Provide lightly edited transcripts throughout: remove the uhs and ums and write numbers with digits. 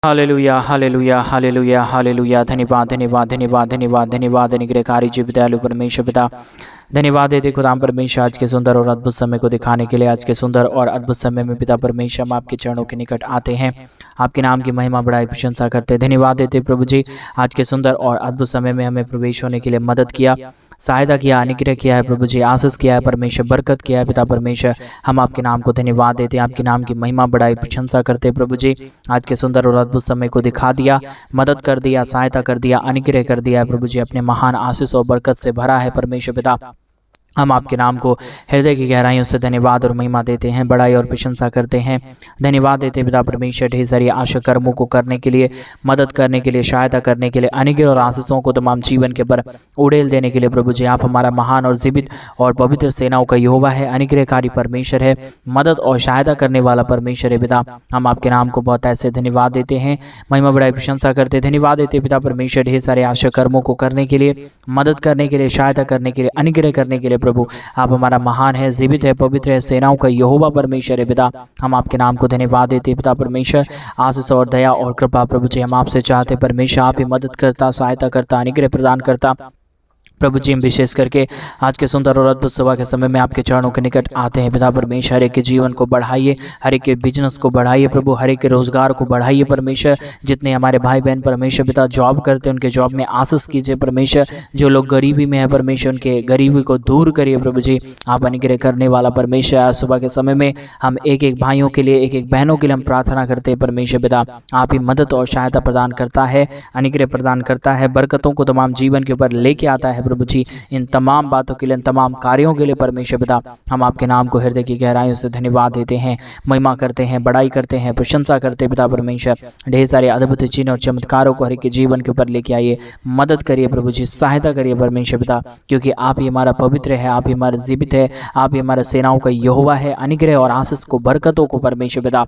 Hallelujah hallelujah hallelujah hallelujah. धन्यवाद धन्यवाद धन्यवाद धन्यवाद धन्यवाद अनुग्रहकारी जी दयालु परमेश्वर पिता, धन्यवाद देते खुदाम परमेश्वर आज के सुंदर और अद्भुत समय को दिखाने के लिए। आज के सुंदर और अद्भुत समय में पिता परमेश्वर हम आपके चरणों के निकट आते हैं, आपके नाम की महिमा बढ़ाई प्रशंसा करते हैं। धन्यवाद देते प्रभु जी, आज के सुंदर और अद्भुत समय में हमें प्रवेश होने के लिए मदद किया, सहायता किया, अनुग्रह किया है प्रभु जी, आशीष किया है परमेश्वर, बरकत किया है पिता परमेश्वर। हम आपके नाम को धन्यवाद देते हैं, आपके नाम की महिमा बढ़ाई प्रशंसा करते हैं प्रभु जी। आज के सुंदर और अद्भुत समय को दिखा दिया, मदद कर दिया, सहायता कर दिया, अनुग्रह कर दिया है प्रभु जी, अपने महान आशीष और बरकत से भरा है परमेश्वर पिता। हम आपके नाम को हृदय की गहराइयों से धन्यवाद और महिमा देते हैं, बड़ाई और प्रशंसा करते हैं। धन्यवाद देते हैं पिता परमेश्वर ढेर सारी आशा कर्मों को करने के लिए, मदद करने के लिए, सहायता करने के लिए, अनुग्रह और आशीषों को तमाम जीवन के पर उड़ेल देने के लिए प्रभु जी। आप हमारा महान और जीवित और पवित्र सेनाओं का यहोवा है, अनुग्रहकारी परमेश्वर है, मदद और सहायता करने वाला परमेश्वर है पिता। हम आपके नाम को बहुत ऐसे धन्यवाद देते हैं, महिमा बड़ाई प्रशंसा करते हैं। धन्यवाद देते पिता परमेश्वर ढेर सारे आशा कर्मों को करने के लिए, मदद करने के लिए, सहायता करने के लिए, अनुग्रह करने के लिए प्रभु। आप हमारा महान है, जीवित है, पवित्र है, सेनाओं का यहोवा परमेश्वर है पिता। हम आपके नाम को धन्यवाद देते हैं पिता परमेश्वर। आशीष और दया और कृपा प्रभु जी हम आपसे चाहते हैं परमेश्वर, आप ही मदद करता, सहायता करता, अनुग्रह प्रदान करता प्रभु जी। हम विशेष करके आज के सुंदर और अद्भुत सभा के समय में आपके चरणों के निकट आते हैं पिता परमेश्वर। हर एक के जीवन को बढ़ाइए, हर एक के बिजनेस को बढ़ाइए प्रभु, हर एक के रोजगार को बढ़ाइए परमेश्वर। जितने हमारे भाई बहन परमेश्वर पिता जॉब करते हैं, उनके जॉब में आशीष कीजिए परमेश्वर। जो लोग गरीबी में है परमेश्वर, उनके गरीबी को दूर करिए प्रभु जी। आप अनुग्रह करने वाला परमेश्वर। आज सुबह के समय में हम एक एक भाइयों के लिए, एक एक बहनों के लिए हम प्रार्थना करते हैं परमेश्वर पिता। आप ही मदद और सहायता प्रदान करता है, अनुग्रह प्रदान करता है, बरकतों को तमाम जीवन के ऊपर लेके आता है प्रभु जी। इन तमाम बातों के लिए, इन तमाम कार्यों के लिए परमेश्वर पिता हम आपके नाम को हृदय की गहराइयों से धन्यवाद देते हैं, महिमा करते हैं, बड़ाई करते हैं, प्रशंसा करते हैं पिता परमेश्वर। ढेर सारे अद्भुत चिन्ह और चमत्कारों को हर एक के जीवन के ऊपर लेके आइए, मदद करिए प्रभु जी, सहायता करिए परमेश्वर पिता, क्योंकि आप ही हमारा पवित्र है, आप ही हमारा जीवित है, आप ही हमारा सेनाओं का यहोवा है। अनुग्रह और आशीष को, बरकतों को परमेश्वर पिता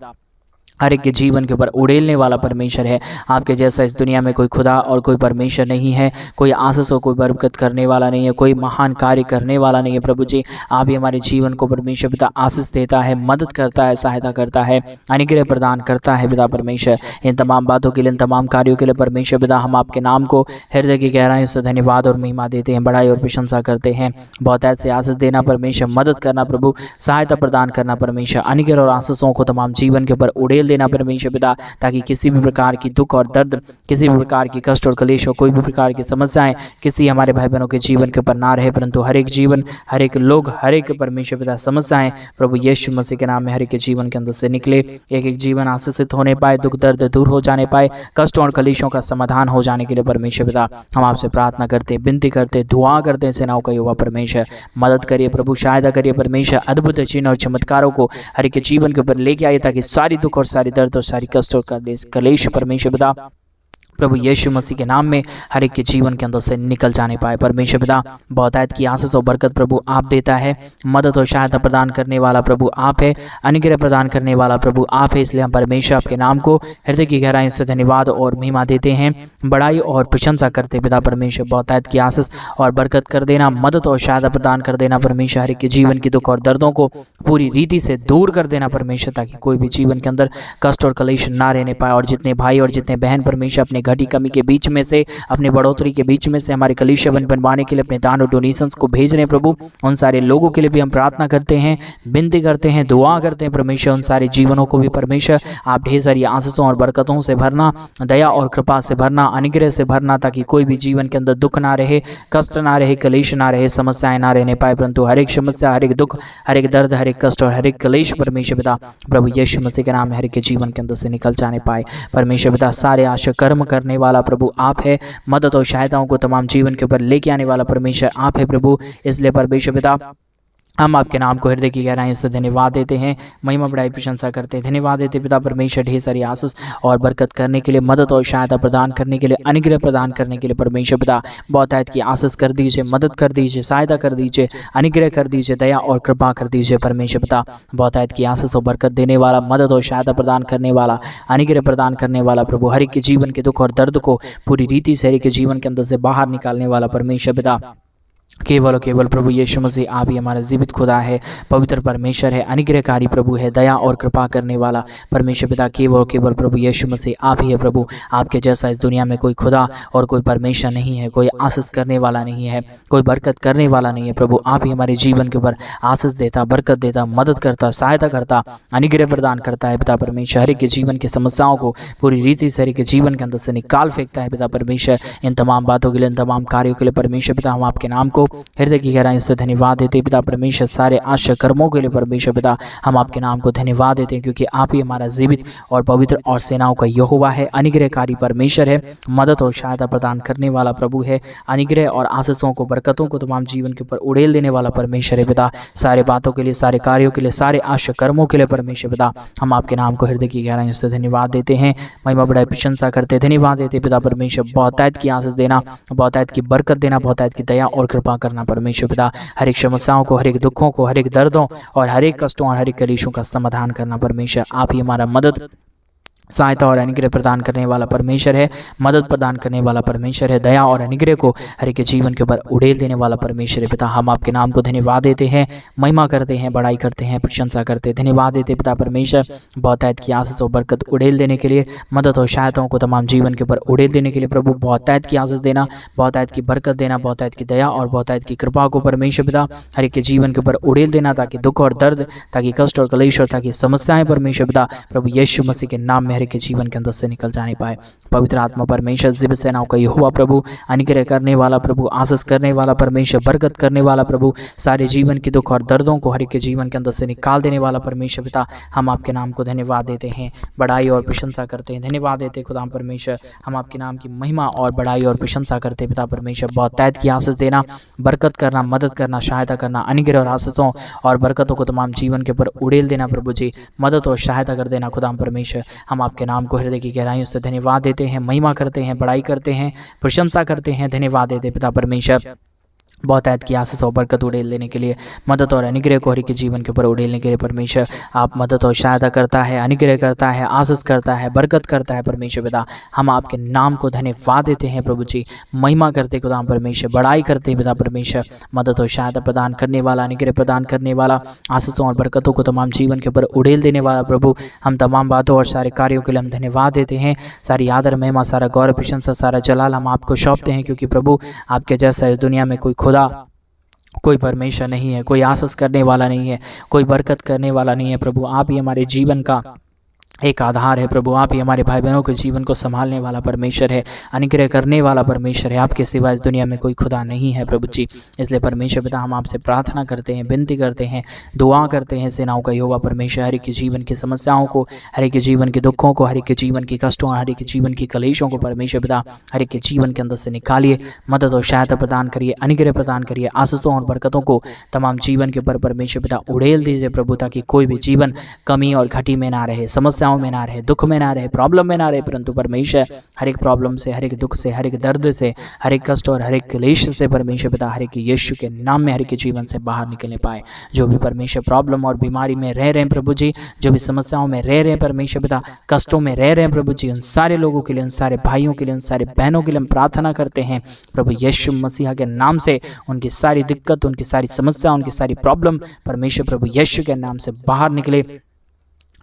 हर एक के जीवन के ऊपर उड़ेलने वाला परमेश्वर है। आपके जैसा इस दुनिया में कोई खुदा और कोई परमेश्वर नहीं है, कोई आशीष और कोई बरकत करने वाला नहीं है, कोई महान कार्य करने वाला नहीं है प्रभु जी। आप ही हमारे जीवन को परमेश्वर पिता आशीष देता है, मदद करता है, सहायता करता है, अनुग्रह प्रदान करता है पिता परमेश्वर। इन तमाम बातों के लिए, इन तमाम कार्यों के लिए परमेश्वर पिता हम आपके नाम को हृदय की गहराइयों से धन्यवाद और महिमा देते हैं, बड़ाई और प्रशंसा करते हैं। बहुत ऐसे आशीष देना परमेश्वर, मदद करना प्रभु, सहायता प्रदान करना परमेश्वर, अनुग्रह और आशीषों को तमाम जीवन के ऊपर उड़ेल देना परमेश्वर पिता, ताकि किसी भी प्रकार की दुख और दर्द, किसी भी प्रकार की कष्ट और क्लेश हो, कोई भी प्रकार की समस्याएं किसी हमारे भाई बहनों के जीवन के ऊपर ना रहे, परंतु हर एक जीवन, हर एक लोग, हर एक परमेश्वर पिता समस्याएं प्रभु यीशु मसीह के नाम में हर एक के जीवन के अंदर से निकले। एक एक जीवन आशीषित होने पाए, दुख दर्द दूर हो जाने पाए, कष्ट और क्लेशों का समाधान हो जाने के लिए परमेश्वर पिता हम आपसे प्रार्थना करते, विनती करते, दुआ करते हैं। सेनाओं का यहोवा परमेश्वर मदद करिए प्रभु, सहायता करिए परमेश्वर। अद्भुत चिन्ह और चमत्कारों को हर एक के जीवन के ऊपर लेके आइए, ताकि सारी दुख और सारी दर्द और सारी कष्ट और कलेश परमेश्वर पिता प्रभु यीशु मसीह के नाम में हर एक के जीवन के अंदर से निकल जाने पाए परमेश्वर पिता। बहुतायत की आशीष और बरकत प्रभु आप देता है, मदद और सहायता प्रदान करने वाला प्रभु आप है, अनुग्रह प्रदान करने वाला प्रभु आप है। इसलिए हम परमेश्वर आपके नाम को हृदय की गहराई से धन्यवाद और महिमा देते हैं, बड़ाई और प्रशंसा करते पिता परमेश्वर। बहुतायत की आशीष और बरकत कर देना, मदद और सहायता प्रदान कर देना परमेश्वर। हर एक के जीवन के दुख और दर्दों को पूरी रीति से दूर कर देना परमेश्वर, ताकि कोई भी जीवन के अंदर कष्ट और कलेश ना रहने पाए। और जितने भाई और जितने बहन परमेश्वर अपने घटी कमी के बीच में से, अपने बढ़ोतरी के बीच में से हमारे कलीसिया बनवाने के लिए अपने दान और डोनेशंस को भेज रहे हैं प्रभु, उन सारे लोगों के लिए भी हम प्रार्थना करते हैं, विनती करते हैं, दुआ करते हैं परमेश्वर। उन सारे जीवनों को भी परमेश्वर आप ढेर सारी आशीषों और बरकतों से भरना, दया और कृपा से भरना, अनुग्रह से भरना, ताकि कोई भी जीवन के अंदर दुख ना रहे, कष्ट ना रहे, कलेश ना रहे, समस्याएं ना रहने पाए, परंतु हर एक समस्या, हर एक दुख, हर एक दर्द, हर एक कष्ट और हर एक कलेश परमेश्वर पिता प्रभु यीशु मसीह के नाम में हर एक के जीवन के अंदर से निकल जाने पाए परमेश्वर पिता। सारे आशा कर्म करने वाला प्रभु आप है, मदद और सहायताओं को तमाम जीवन के ऊपर लेके आने वाला परमेश्वर आप है प्रभु। इसलिए परमेश्वर पिता हम आपके नाम को हृदय की गहराई से धन्यवाद देते हैं, महिमा बढ़ाई प्रशंसा करते हैं। धन्यवाद देते पिता परमेश्वर ढेर सारी आशीष और बरकत करने के लिए, मदद और सहायता प्रदान करने के लिए, अनुग्रह प्रदान करने के लिए परमेश्वर पिता। बहुतायत की आशीष कर दीजिए, मदद कर दीजिए, सहायता कर दीजिए, अनुग्रह कर दीजिए, दया और कृपा कर दीजिए परमेश्वर पिता। बहुतायत की आशीष और बरकत देने वाला, मदद और सहायता प्रदान करने वाला, अनुग्रह प्रदान करने वाला प्रभु, हर एक के जीवन के दुख और दर्द को पूरी रीति से हर एक के जीवन के अंदर से बाहर निकालने वाला परमेश्वर पिता केवल और केवल प्रभु यीशु मसीह आप ही हमारा जीवित खुदा है, पवित्र परमेश्वर है, अनुग्रहकारी प्रभु है, दया और कृपा करने वाला परमेश्वर पिता केवल और केवल प्रभु यीशु मसीह आप ही है प्रभु। आपके जैसा इस दुनिया में कोई खुदा और कोई परमेश्वर नहीं है, कोई आशीष करने वाला नहीं है, कोई बरकत करने वाला नहीं है प्रभु। आप ही हमारे जीवन के ऊपर आशीष देता, बरकत देता, मदद करता, सहायता करता, अनुग्रह प्रदान करता है पिता परमेश्वर। हर एक के जीवन की समस्याओं को पूरी रीति से हर एक के जीवन के अंदर से निकाल फेंकता है पिता परमेश्वर। इन तमाम बातों के लिए, इन तमाम कार्यों के लिए परमेश्वर पिता हम आपके नाम को हृदय की गहराई से धन्यवाद देते पिता परमेश्वर। सारे आश्चर्य कर्मों के लिए परमेश्वर पिता हम आपके नाम को धन्यवाद देते हैं, क्योंकि आप ही हमारा जीवित और पवित्र और सेनाओं का यहोवा है, अनुग्रहकारी परमेश्वर है, मदद और सहायता प्रदान करने वाला प्रभु है, अनुग्रह और आशीषों को, बरकतों को तमाम जीवन के ऊपर उड़ेल देने वाला परमेश्वर है पिता। सारे बातों के लिए, सारे कार्यों के लिए, सारे आश्चर्य कर्मों के लिए परमेश्वर पिता हम आपके नाम को हृदय की गहराई से धन्यवाद देते हैं, महिमा बढ़ाई प्रशंसा करते, धन्यवाद देते पिता परमेश्वर। बहुतायत की आशीष देना, बहुतायत की बरकत देना, बहुतायत की दया और कृपा करना परमेश्वर पिता। हर एक समस्याओं को, हर एक दुखों को, हर एक दर्दों और हर एक कष्टों और हर एक कलेशों का समाधान करना परमेश्वर। आप ही हमारा मदद, सहायता और अनुग्रह प्रदान करने वाला परमेश्वर है, मदद प्रदान करने वाला परमेश्वर है, दया और अनुग्रह को हर एक के जीवन के ऊपर उड़ेल देने वाला परमेश्वर है पिता। हम आपके नाम को धन्यवाद देते हैं, महिमा करते हैं, बड़ाई करते हैं, प्रशंसा करते हैं, धन्यवाद देते पिता परमेश्वर। बहुतायत की आशीष और बरकत उड़ेल देने के लिए, मदद और सहायताओं को तमाम जीवन के ऊपर उड़ेल देने के लिए प्रभु। बहुतायत की आशीष देना, बहुतायत की बरकत देना, बहुतायत की दया और बहुतायत की कृपा को परमेश्वर पिता हर एक के जीवन के ऊपर उड़ेल देना, ताकि दुख और दर्द, ताकि कष्ट और कलेश और ताकि समस्याएं परमेश्वर पिता प्रभु यीशु मसीह के नाम में हर एक के जीवन के अंदर से निकल जाने पाए। पवित्र आत्मा परमेश्वर, जीवित सेनाओं का यहोवा प्रभु, अनुग्रह करने वाला प्रभु, आशीष करने वाला परमेश्वर, बरकत करने वाला प्रभु, सारे जीवन के दुख और दर्दों को हर एक के जीवन के अंदर से निकाल देने वाला परमेश्वर पिता हम आपके नाम को धन्यवाद देते हैं, बड़ाई और प्रशंसा करते हैं, धन्यवाद देते हैं खुदा परमेश्वर। हम आपके नाम की महिमा और बड़ाई और प्रशंसा करते हैं पिता परमेश्वर। बहुतायत की आशीष देना, बरकत करना, मदद करना, सहायता करना, अनुग्रह और आशीषों और बरकतों को तमाम जीवन के ऊपर उड़ेल देना प्रभु जी, मदद और सहायता कर देना खुदा परमेश्वर। हम आपके नाम को हृदय की गहराइयों से धन्यवाद देते हैं, महिमा करते हैं, बड़ाई करते हैं, प्रशंसा करते हैं, धन्यवाद देते हैं पिता परमेश्वर। बहुतायत की आशीष और बरकत उड़ेल देने के लिए, मदद और अनुग्रह को हर एक के जीवन के ऊपर उड़ेलने के लिए परमेश्वर आप मदद और सहायता करता है, अनुग्रह करता है, आशीष करता है, बरकत करता है परमेश्वर पिता। हम आपके नाम को धन्यवाद देते हैं प्रभु जी, महिमा करते खुदा परमेश्वर, बड़ाई करते पिता परमेश्वर। मदद और सहायता प्रदान करने वाला, अनुग्रह प्रदान करने वाला, आशीषों और बरकतों को तमाम जीवन के ऊपर उड़ेल देने वाला प्रभु, हम तमाम बातों और सारे कार्यों के लिए हम धन्यवाद देते हैं। सारी आदर, महिमा, सारा गौरव, प्रशंसा, सारा जलाल हम आपको सौंपते हैं, क्योंकि प्रभु आपके जैसा इस दुनिया में कोई खुदा, कोई परमेश्वर नहीं है, कोई आशीष करने वाला नहीं है, कोई बरकत करने वाला नहीं है प्रभु। आप ही हमारे जीवन का एक आधार है प्रभु, आप ही हमारे भाई बहनों के जीवन को संभालने वाला परमेश्वर है, अनुग्रह करने वाला परमेश्वर है। आपके सिवा इस दुनिया में कोई खुदा नहीं है प्रभु जी। इसलिए परमेश्वर पिता हम आपसे प्रार्थना करते हैं, विनती करते हैं, दुआ करते हैं, सेनाओं का यहोवा परमेश्वर हर एक के जीवन की समस्याओं को, हर एक के जीवन के दुखों को, हर एक के जीवन की कष्टों, हर एक के जीवन की कलेशों को परमेश्वर पिता हर एक के जीवन के अंदर से निकालिए, मदद और सहायता प्रदान करिए, अनुग्रह प्रदान करिए, आशीषों और बरकतों को तमाम जीवन के ऊपर परमेश्वर पिता उड़ेल दीजिए प्रभु, ताकि कोई भी जीवन कमी और घटी में ना रहे, समस्याओं में ना रहे, दुख में ना रहे, प्रॉब्लम में ना रहे, परंतु परमेश्वर हर एक प्रॉब्लम से, हर एक दुख से, हर एक दर्द से, हर एक कष्ट और हर एक क्लेश से परमेश्वर पिता हर एक यीशु के नाम में हर एक के जीवन से बाहर निकलने पाए। जो भी परमेश्वर प्रॉब्लम और बीमारी में रह रहे हैं प्रभु जी, जो भी समस्याओं में रह रहे हैं परमेश्वर पिता, कष्टों में रह रहे हैं प्रभु जी, उन सारे लोगों के लिए, उन सारे भाइयों के लिए, उन सारे बहनों के लिए हम प्रार्थना करते हैं प्रभु यीशु मसीह के नाम से। उनकी सारी दिक्कत, उनकी सारी समस्या, उनकी सारी प्रॉब्लम परमेश्वर प्रभु यीशु के नाम से बाहर निकले,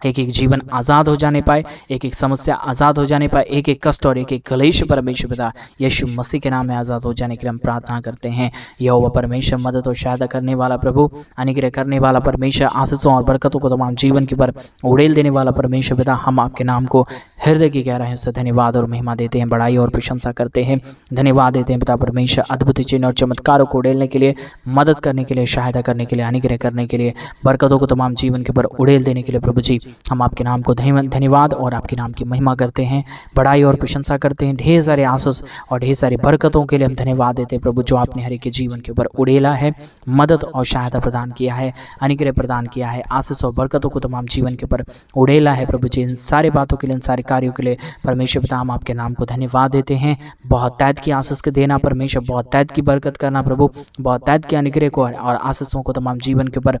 एक एक जीवन आज़ाद हो जाने पाए, एक एक समस्या आज़ाद हो जाने पाए, एक एक कष्ट और एक एक क्लेश परमेश्वर पिता यीशु मसीह के नाम में आज़ाद हो जाने के लिए हम प्रार्थना करते हैं। यहोवा परमेश्वर मदद और सहायता करने वाला प्रभु, अनुग्रह करने वाला परमेश्वर, आशीषों और बरकतों को तमाम जीवन के पर उड़ेल देने वाला परमेश्वर पिता हम आपके नाम को हृदय की गहराइयों से धन्यवाद और महिमा देते हैं, बड़ाई और प्रशंसा करते हैं, धन्यवाद देते हैं पिता परमेश्वर। अद्भुत चिन्ह और चमत्कारों को उड़ेलने के लिए, मदद करने के लिए, सहायता करने के लिए, अनुग्रह करने के लिए, बरकतों को तमाम जीवन के पर उड़ेल देने के लिए प्रभु जी हम आपके नाम को धन्यवाद और आपके नाम की महिमा करते हैं, बड़ाई और प्रशंसा करते हैं। ढेर सारे आशीष और ढेर सारी बरकतों के लिए हम धन्यवाद देते हैं प्रभु, जो आपने हर एक के जीवन के ऊपर उड़ेला है, मदद और सहायता प्रदान किया है, अनुग्रह प्रदान किया है, आशीष और बरकतों को तमाम जीवन के ऊपर उड़ेला है प्रभु जी। इन सारे बातों के लिए, इन सारे कार्यों के लिए परमेश्वर पिता हम आपके नाम को धन्यवाद देते हैं। बहुतायत की आशीष के देना परमेश्वर, बहुतायत की बरकत करना प्रभु, बहुतायत के अनुग्रह को और आशीषों को तमाम जीवन के ऊपर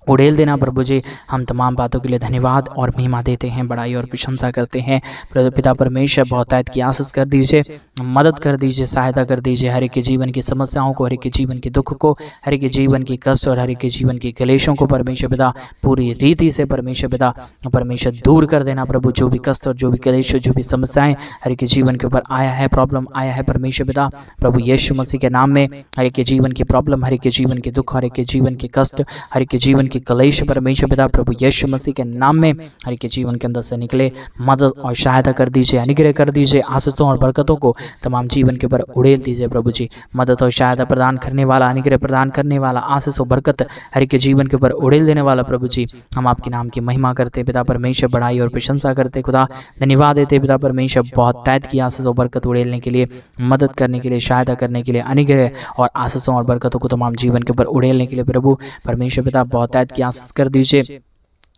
उड़ेल देना प्रभु जी। हम तमाम बातों के लिए धन्यवाद और महिमा देते हैं, बड़ाई और प्रशंसा करते हैं। पिता परमेश्वर बहुतायत की आशीष कर दीजिए, मदद कर दीजिए, सहायता कर दीजिए। हर एक के जीवन की समस्याओं को, हर एक के जीवन के दुख को, हर एक के जीवन की कष्ट और हर एक के जीवन की क्लेशों को परमेश्वर पिता पूरी रीति से परमेश्वर पिता परमेश्वर दूर कर देना प्रभु। जो भी कष्ट और जो भी क्लेश, जो भी समस्याएं हर एक के जीवन के ऊपर आया है, प्रॉब्लम आया है परमेश्वर पिता प्रभु यीशु मसीह के नाम में, हर एक के जीवन की प्रॉब्लम, हर एक के जीवन के दुख, हर एक के जीवन के कष्ट, हर एक के जीवन की क्लेश परमेश्वर पिता प्रभु यीशु मसीह के नाम में हर एक के जीवन के अंदर से निकले। मदद और सहायता कर दीजिए, अनुग्रह कर दीजिए, आशीषों और बरकतों को तमाम जीवन के ऊपर उड़ेल दीजिए प्रभु जी। मदद और सहायता प्रदान करने वाला, अनुग्रह प्रदान करने वाला, आशीष और बरकत हर एक के जीवन के ऊपर उड़ेल देने वाला प्रभु जी, हम आपके नाम की महिमा करते पिता परमेश्वर, बड़ाई और प्रशंसा करते खुदा, धन्यवाद देते पिता परमेश्वर। बहुत तायत की आशीष और बरकत उड़ेलने के लिए, मदद करने के लिए, सहायता करने के लिए, अनुग्रह और आशीषों और बरकतों को तमाम जीवन के ऊपर उड़ेलने के लिए प्रभु परमेश्वर पिता बहुत तायत की आशीष कर दीजिए।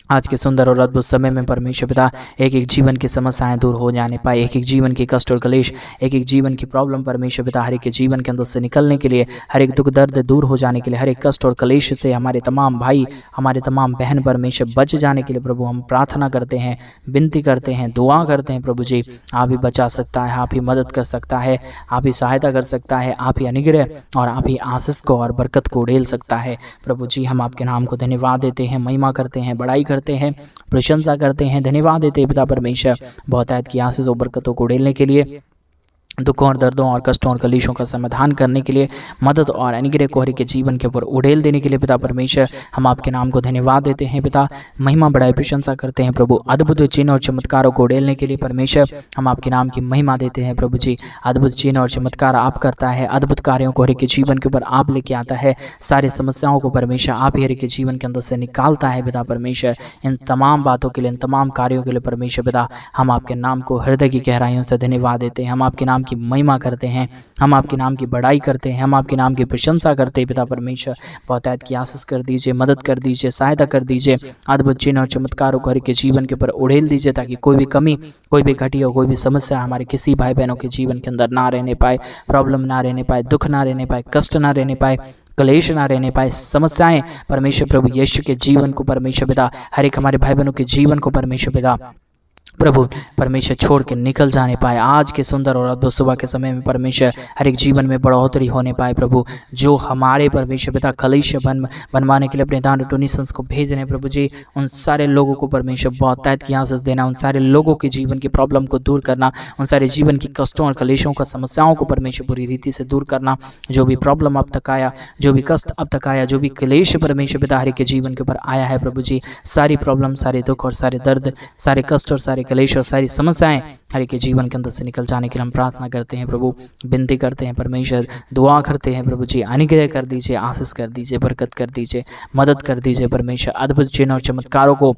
आज के सुंदर और अद्भुत समय में परमेश्वर पिता एक एक जीवन की समस्याएं दूर हो जाने पाए, एक एक जीवन की कष्ट और क्लेश, एक एक जीवन की प्रॉब्लम परमेश्वर पिता हर एक के जीवन के अंदर से निकलने के लिए, हर एक दुख दर्द दूर हो जाने के लिए, हर एक कष्ट और क्लेश से हमारे तमाम भाई, हमारे तमाम बहन परमेश्वर बच जाने के लिए प्रभु हम प्रार्थना करते हैं, विनती करते हैं, दुआ करते हैं प्रभु जी। आप ही बचा सकता है, आप ही मदद कर सकता है, आप ही सहायता कर सकता है, आप ही अनुग्रह और आप ही आशीष को और बरकत को उड़ेल सकता है प्रभु जी। हम आपके नाम को धन्यवाद देते हैं, महिमा करते हैं, बड़ाई करते हैं, प्रशंसा करते हैं, धन्यवाद देते हैं पिता परमेश्वर बहुतायत की आशीष और बरकतों को उड़ेलने के लिए, दुखों और दर्दों और कष्टों और कलेशों का समाधान करने के लिए, मदद और अनुग्रह को हर एक के जीवन के ऊपर उड़ेल देने के लिए पिता परमेश्वर हम आपके नाम को धन्यवाद देते हैं पिता, महिमा बड़ाई प्रशंसा करते हैं प्रभु। अद्भुत चिन्ह और चमत्कारों को उड़ेलने के लिए परमेश्वर हम आपके नाम की महिमा देते हैं प्रभु जी। अद्भुत चिन्ह और चमत्कार आप करता है, अद्भुत कार्यों को हर एक के जीवन के ऊपर आप लेके आता है, सारी समस्याओं को परमेश्वर आप ही हर एक के जीवन के अंदर से निकालता है पिता परमेश्वर। इन तमाम बातों के लिए, इन तमाम कार्यों के लिए परमेश्वर पिता हम आपके नाम को हृदय की गहराइयों से धन्यवाद देते हैं, हम आपके नाम की महिमा करते हैं, हम आपके नाम की बड़ाई करते हैं, हम आपके नाम की प्रशंसा करते हैं पिता परमेश्वर। बहुतायत की आशीष कर दीजिए, मदद कर दीजिए, सहायता कर दीजिए, अद्भुत चिन्ह और चमत्कारों को हर एक के जीवन के ऊपर उड़ेल दीजिए, ताकि कोई भी कमी, कोई भी घटी और कोई भी समस्या हमारे किसी भाई बहनों के जीवन के अंदर ना रहने पाए, प्रॉब्लम ना रहने पाए, दुख ना रहने पाए, कष्ट ना रहने पाए, क्लेश ना रहने पाए, समस्याएं परमेश्वर प्रभु यीशु के जीवन को परमेश्वर पिता हर एक हमारे भाई बहनों के जीवन को परमेश्वर पिता प्रभु परमेश्वर छोड़ के निकल जाने पाए। आज के सुंदर और अद्भुत सुबह के समय में परमेश्वर हर एक जीवन में बढ़ोतरी होने पाए प्रभु। जो हमारे परमेश्वर पिता कलीसिया बनवाने के लिए अपने दान डोनेशंस को भेज रहे हैं प्रभु जी, उन सारे लोगों को परमेश्वर बहुत तायत की आशीष देना, उन सारे लोगों के जीवन की प्रॉब्लम को दूर करना, उन सारे जीवन की कष्टों और कलेशों का समस्याओं को परमेश्वर पूरी रीति से दूर करना। जो भी प्रॉब्लम अब तक आया, जो भी कष्ट अब तक आया, जो भी क्लेश परमेश्वर पिता हर एक के जीवन के ऊपर आया है प्रभु जी, सारी प्रॉब्लम, सारे दुख और सारे दर्द, सारे कष्ट और सारे क्लेश और सारी समस्याएं हर एक के जीवन के अंदर से निकल जाने के लिए हम प्रार्थना करते हैं प्रभु, विनती करते हैं परमेश्वर, दुआ करते हैं प्रभु जी। अनुग्रह कर दीजिए, आशीष कर दीजिए, बरकत कर दीजिए, मदद कर दीजिए परमेश्वर। अद्भुत चिन्ह और चमत्कारों को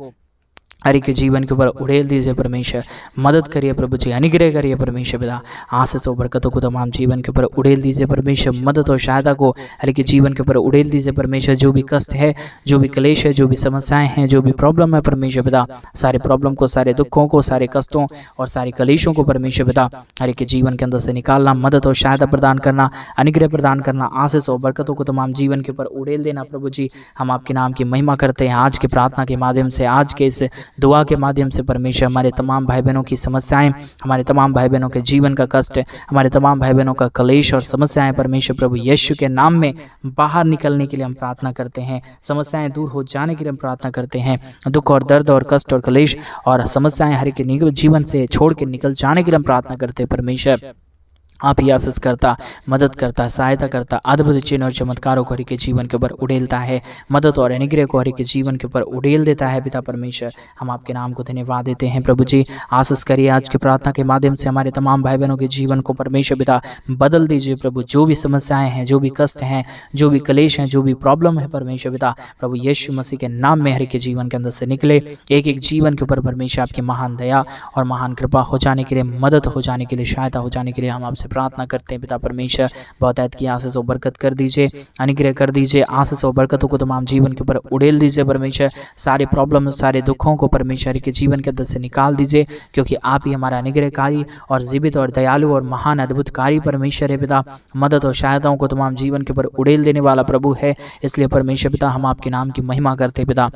हर एक के जीवन के ऊपर उड़ेल दीजिए परमेश्वर, मदद करिए प्रभु जी, अनुग्रह करिए परमेश्वर पिता, आशीष और बरकतों को तमाम जीवन के ऊपर उड़ेल दीजिए परमेश्वर, मदद और सहायता को हर एक के जीवन के ऊपर उड़ेल दीजिए परमेश्वर। जो भी कष्ट है, जो भी क्लेश है, जो भी समस्याएं हैं, जो भी प्रॉब्लम है परमेश्वर पिता, सारे प्रॉब्लम को, सारे दुखों को, सारे कष्टों और सारे क्लेशों को परमेश्वर पिता हर एक के जीवन के अंदर से निकालना, मदद और सहायता प्रदान करना, अनुग्रह प्रदान करना, आशीष और बरकतों को तमाम जीवन के ऊपर उड़ेल देना प्रभु जी। हम आपके नाम की महिमा करते हैं। आज के प्रार्थना के माध्यम से, आज के इस दुआ के माध्यम से परमेश्वर हमारे तमाम भाई बहनों की समस्याएं, हमारे तमाम भाई बहनों के जीवन का कष्ट, हमारे तमाम भाई बहनों का क्लेश और समस्याएं परमेश्वर प्रभु यीशु के नाम में बाहर निकलने के लिए हम प्रार्थना करते हैं, समस्याएं दूर हो जाने के लिए हम प्रार्थना करते हैं। दुख और दर्द और कष्ट और क्लेश और समस्याएं हर एक के जीवन से छोड़ के निकल जाने के लिए हम प्रार्थना करते हैं परमेश्वर। आप ही आशीष करता, मदद करता, सहायता करता, अद्भुत चिन्ह और चमत्कारों को हर एक के जीवन के ऊपर उड़ेलता है, मदद और अनुग्रह को हर एक के जीवन के ऊपर उड़ेल देता है पिता परमेश्वर। हम आपके नाम को धन्यवाद देते हैं प्रभु जी। आशीष करिए आज के प्रार्थना के माध्यम से हमारे तमाम भाई बहनों के जीवन को परमेश्वर पिता बदल दीजिए प्रभु। जो भी समस्याएं हैं, जो भी कष्ट हैं, जो भी क्लेश हैं, जो भी प्रॉब्लम है परमेश्वर पिता प्रभु यीशु मसीह के नाम में हर एक के जीवन के अंदर से निकले। एक एक जीवन के ऊपर परमेश्वर आपकी महान दया और महान कृपा हो जाने के लिए, मदद हो जाने के लिए, सहायता हो जाने के लिए हम आपसे प्रार्थना करते हैं पिता परमेश्वर। बहुत ऐत की आशीष और बरकत कर दीजिए, अनुग्रह कर दीजिए, आशीष और बरकतों को तमाम जीवन के ऊपर उड़ेल दीजिए परमेश्वर। सारे प्रॉब्लम, सारे दुखों को परमेश्वर के जीवन के अंदर से निकाल दीजिए, क्योंकि आप ही हमारा अनुग्रहकारी और जीवित और दयालु और महान अद्भुतकारी परमेश्वर है पिता। मदद और सहायताओं को तमाम जीवन के ऊपर उड़ेल देने वाला प्रभु है। इसलिए परमेश्वर पिता हम आपके नाम की महिमा करते पिता,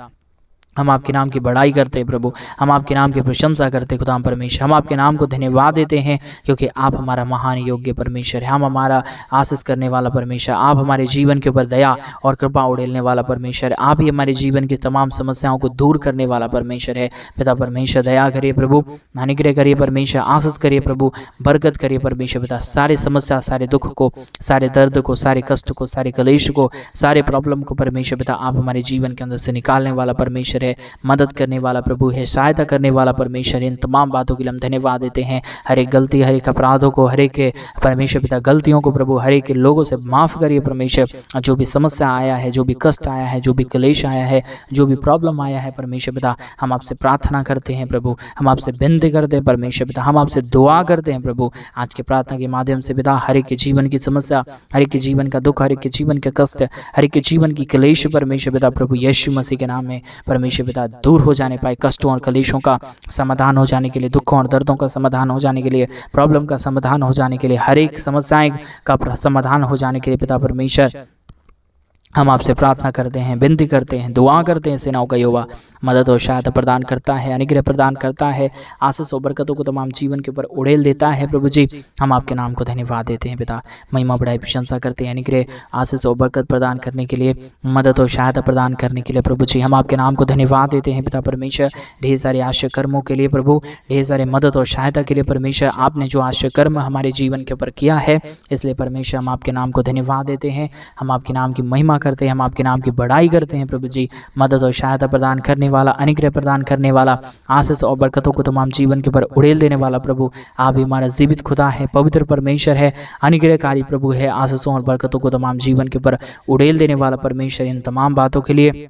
हम आपके नाम की बड़ाई करते हैं प्रभु, हम आपके नाम की प्रशंसा करते खुदा परमेश्वर। हम आपके नाम को धन्यवाद देते हैं, क्योंकि आप हमारा महान योग्य परमेश्वर है। हम हमारा आशीष करने वाला परमेश्वर, आप हमारे जीवन के ऊपर दया और कृपा उड़ेलने वाला परमेश्वर, आप ही हमारे जीवन की तमाम समस्याओं को दूर करने वाला परमेश्वर है पिता परमेश्वर। दया करिए प्रभु, अनुग्रह करिए परमेश्वर, आशीष करिए प्रभु, बरकत करिए परमेश्वर पिता। सारे समस्या, सारे दुख को, सारे दर्द को, सारे कष्ट को, सारे कलेश को, सारे प्रॉब्लम को परमेश्वर पिता आप हमारे जीवन के अंदर से निकालने वाला परमेश्वर, मदद करने वाला प्रभु है, सहायता करने वाला परमेश्वर। इन तमाम बातों के लिए हम धन्यवाद देते हैं। हर एक गलती, हर एक अपराधों को, हर एक परमेश्वर पिता गलतियों को प्रभु हर एक लोगों से माफ़ करिए परमेश्वर। जो भी समस्या आया है, जो भी कष्ट आया है, जो भी क्लेश आया है, जो भी प्रॉब्लम आया है परमेश्वर पिता, हम आपसे प्रार्थना करते हैं प्रभु, हम आपसे विनती करते हैं परमेश्वर पिता, हम आपसे दुआ करते हैं प्रभु। आज के प्रार्थना के माध्यम से पिता हर एक के जीवन की समस्या, हर एक के जीवन का दुख, हर एक के जीवन का कष्ट, हर एक के जीवन की क्लेश परमेश्वर पिता प्रभु यीशु मसीह के नाम में परमेश्वर पिता दूर हो जाने पाए। कष्टों और कलेशों का समाधान हो जाने के लिए, दुखों और दर्दों का समाधान हो जाने के लिए, प्रॉब्लम का समाधान हो जाने के लिए, हर एक समस्याएं का समाधान हो जाने के लिए पिता परमेश्वर हम आपसे प्रार्थना करते हैं, विनती करते हैं, दुआ करते हैं। सेनाओं का यहोवा मदद और सहायता प्रदान करता है, अनुग्रह प्रदान करता है, आशीष और बरकतों को तमाम जीवन के ऊपर उड़ेल देता है प्रभु जी। हम आपके नाम को धन्यवाद देते हैं पिता, महिमा बढ़ाई प्रशंसा करते हैं। अनुग्रह, आशीष और बरकत प्रदान करने के लिए, मदद और सहायता प्रदान करने के लिए प्रभु जी हम आपके नाम को धन्यवाद देते हैं पिता परमेश्वर। ढेर सारे आश्चर्य कर्मों के लिए प्रभु, ढेर सारे मदद और सहायता के लिए परमेश्वर, आपने जो आश्चर्य कर्म हमारे जीवन के ऊपर किया है, इसलिए परमेश्वर हम आपके नाम को धन्यवाद देते हैं। हम आपके नाम की महिमा करते हैं, हम आपके नाम की बड़ाई करते हैं प्रभु जी। मदद और सहायता प्रदान करने वाला, अनुग्रह प्रदान करने वाला, आशीष और बरकतों को तमाम जीवन के ऊपर उड़ेल देने वाला प्रभु, आप ही हमारा जीवित खुदा है, पवित्र परमेश्वर है, अनुग्रहकारी प्रभु है, आशीषों और बरकतों को तमाम जीवन के ऊपर उड़ेल देने वाला परमेश्वर। इन तमाम बातों के लिए,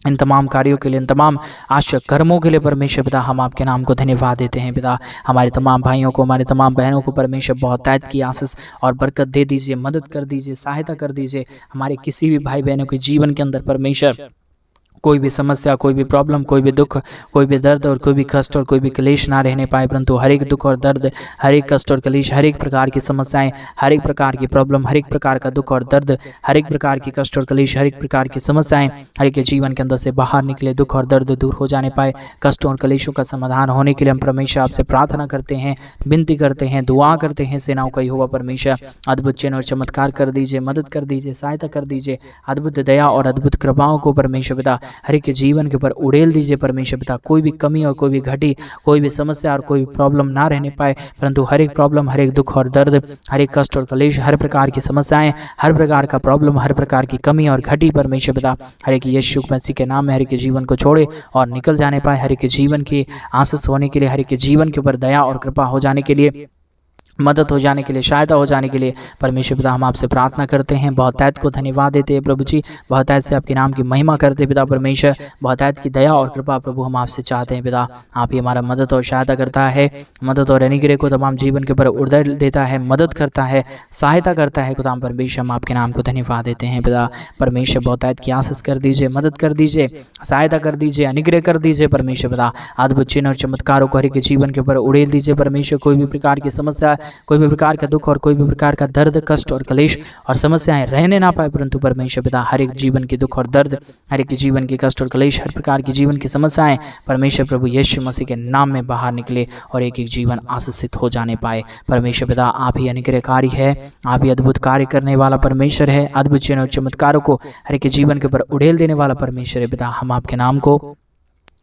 इन तमाम कार्यों के लिए, इन तमाम आश्चर्य कर्मों के लिए परमेश्वर पिता हम आपके नाम को धन्यवाद देते हैं पिता। हमारे तमाम भाइयों को, हमारे तमाम बहनों को परमेश्वर बहुत ऐत की आशीष और बरकत दे दीजिए, मदद कर दीजिए, सहायता कर दीजिए। हमारे किसी भी भाई बहनों के जीवन के अंदर परमेश्वर कोई भी समस्या, कोई भी प्रॉब्लम, कोई भी दुख, कोई भी दर्द और कोई भी कष्ट और कोई भी क्लेश ना रहने पाए, परंतु हर एक दुख और दर्द, हर एक कष्ट और क्लेश, हर एक प्रकार की समस्याएं, हर एक प्रकार की प्रॉब्लम, हर एक प्रकार का दुख और दर्द, हर एक प्रकार की कष्ट और क्लेश, हर एक प्रकार की समस्याएं हर एक के जीवन के अंदर से बाहर निकले, दुख और दर्द दूर हो जाने पाए। कष्टों और क्लेशों का समाधान होने के लिए हम परमेश्वर आपसे प्रार्थना करते हैं, विनती करते हैं, दुआ करते हैं। सेनाओं का यहोवा परमेश्वर अद्भुत चिन्ह और चमत्कार कर दीजिए, मदद कर दीजिए, सहायता कर दीजिए, अद्भुत दया और अद्भुत कृपाओं को परमेश्वर पिता हर एक के जीवन के ऊपर उड़ेल दीजिए परमेश्वर पिता। कोई भी कमी और कोई भी घटी, कोई भी समस्या और कोई भी प्रॉब्लम ना रहने पाए, परंतु हर एक प्रॉब्लम, हर एक दुख और दर्द, हर एक कष्ट और क्लेश, हर प्रकार की समस्याएं, हर प्रकार का प्रॉब्लम, हर प्रकार की कमी और घटी परमेश्वर पिता हर एक यीशु मसीह के नाम में हर एक के जीवन को छोड़े और निकल जाने पाए। हर एक के जीवन की आशीष होने के लिए, हर एक के जीवन के ऊपर दया और कृपा हो जाने के लिए, मदद हो जाने के लिए, सहायता हो जाने के लिए परमेश्वर पिता हम आपसे प्रार्थना करते हैं। बहुत ऐत को धन्यवाद देते हैं प्रभु जी, बहुत ऐत से आपके नाम की महिमा करते हैं पिता परमेश्वर। बहुत ऐत की दया और कृपा प्रभु हम आपसे चाहते हैं पिता। आप ही हमारा मदद और सहायता करता है, मदद और अनुग्रह को तमाम जीवन के ऊपर उड़ेल देता है, मदद करता है, सहायता करता है खुदा परमेश्वर। हम आपके नाम को धन्यवाद देते हैं पिता परमेश्वर। बहुत ऐत की आशीष कर दीजिए, मदद कर दीजिए, सहायता कर दीजिए, अनुग्रह कर दीजिए परमेश्वर पिता। अद्भुत चिन्ह और चमत्कारों को हर एक के जीवन के ऊपर उड़ेल दीजिए परमेश्वर। कोई भी प्रकार की समस्या, कोई भी प्रकार का दुख और कोई भी प्रकार का दर्द, कष्ट और क्लेश और समस्याएं रहने ना पाए, परंतु परमेश्वर पिता हर एक जीवन के दुख और दर्द, हर एक जीवन के कष्ट और क्लेश, हर प्रकार की जीवन की समस्याएं परमेश्वर प्रभु यीशु मसीह के नाम में बाहर निकले और एक एक जीवन आशीषित हो जाने पाए। परमेश्वर पिता आप ही अनुग्रहकारी है, आप ही अद्भुत कार्य करने वाला परमेश्वर है। अद्भुत चिन्ह और चमत्कारों को हर एक जीवन के ऊपर उड़ेल देने वाला परमेश्वर है पिता। हम आपके नाम को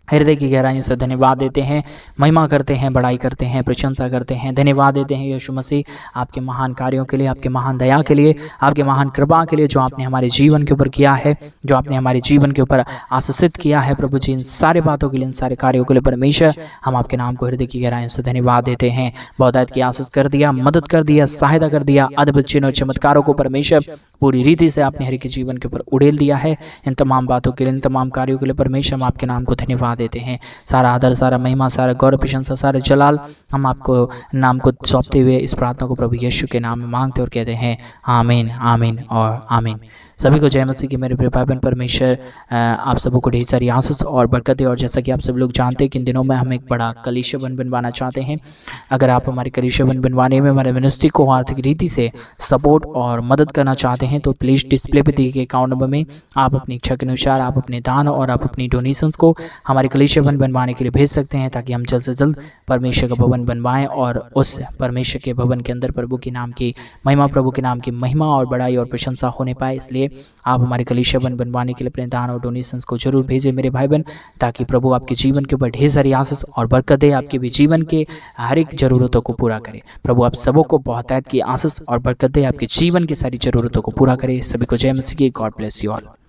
हृदय की गहराइयों से धन्यवाद देते हैं, महिमा करते हैं, बड़ाई करते हैं, प्रशंसा करते हैं, धन्यवाद देते हैं यीशु मसीह आपके महान कार्यों के लिए, आपके महान दया के लिए, आपके महान कृपा के लिए, जो आपने हमारे जीवन के ऊपर किया है, जो आपने हमारे जीवन के ऊपर आशीषित किया है प्रभु जी। इन सारे बातों के लिए, इन सारे कार्यों के लिए परमेश्वर हम आपके नाम को हृदय की गहराइयों से धन्यवाद देते हैं। बहुतायत की आशीष कर दिया, मदद कर दिया, सहायता कर दिया, अद्भुत चिन्ह और चमत्कारों को परमेश्वर पूरी रीति से आपने हर एक के जीवन के ऊपर उड़ेल दिया है। इन तमाम बातों के लिए, इन तमाम कार्यों के लिए परमेश्वर हम आपके नाम को धन्यवाद देते हैं। सारा आदर, सारा महिमा, सारा गौरव, प्रशंसा, सारा जलाल हम आपको नाम को सौंपते हुए इस प्रार्थना को प्रभु यीशु के नाम में मांगते और कहते हैं आमीन, आमीन और आमीन। सभी को जय मसीह की मेरे प्रिय भाई बहन। परमेश्वर आप सबों को ढेर सारी आशीष और बरकत दे। और जैसा कि आप सब लोग जानते हैं कि इन दिनों में हम एक बड़ा कलीसिया बनवाना चाहते हैं। अगर आप हमारे कलीसिया बनवाने में हमारे मिनिस्ट्री को आर्थिक रीति से सपोर्ट और मदद करना चाहते हैं तो प्लीज़ डिस्प्ले पे दिए गए अकाउंट नंबर में आप अपनी इच्छा के अनुसार आप अपने दान और आप अपनी डोनेशंस को हमारे कलीसिया बनवाने के लिए भेज सकते हैं, ताकि हम जल्द से जल्द परमेश्वर का भवन बनवाएं और उस परमेश्वर के भवन के अंदर प्रभु के नाम की महिमा, प्रभु के नाम की महिमा और बड़ाई और प्रशंसा होने पाए। इसलिए आप हमारे कलीसिया बनवाने के लिए अपने दान और डोनेशंस को जरूर भेजें मेरे भाई बहन, ताकि प्रभु आपके जीवन के ऊपर ढेर सारी आशीष और बरकत दे, आपके भी जीवन के हर एक जरूरतों को पूरा करे। प्रभु आप सबों को बहुतायत की आशीष और बरकत दे, आपके जीवन की सारी जरूरतों को पूरा करे। सभी को जय मसीह की। God bless you all.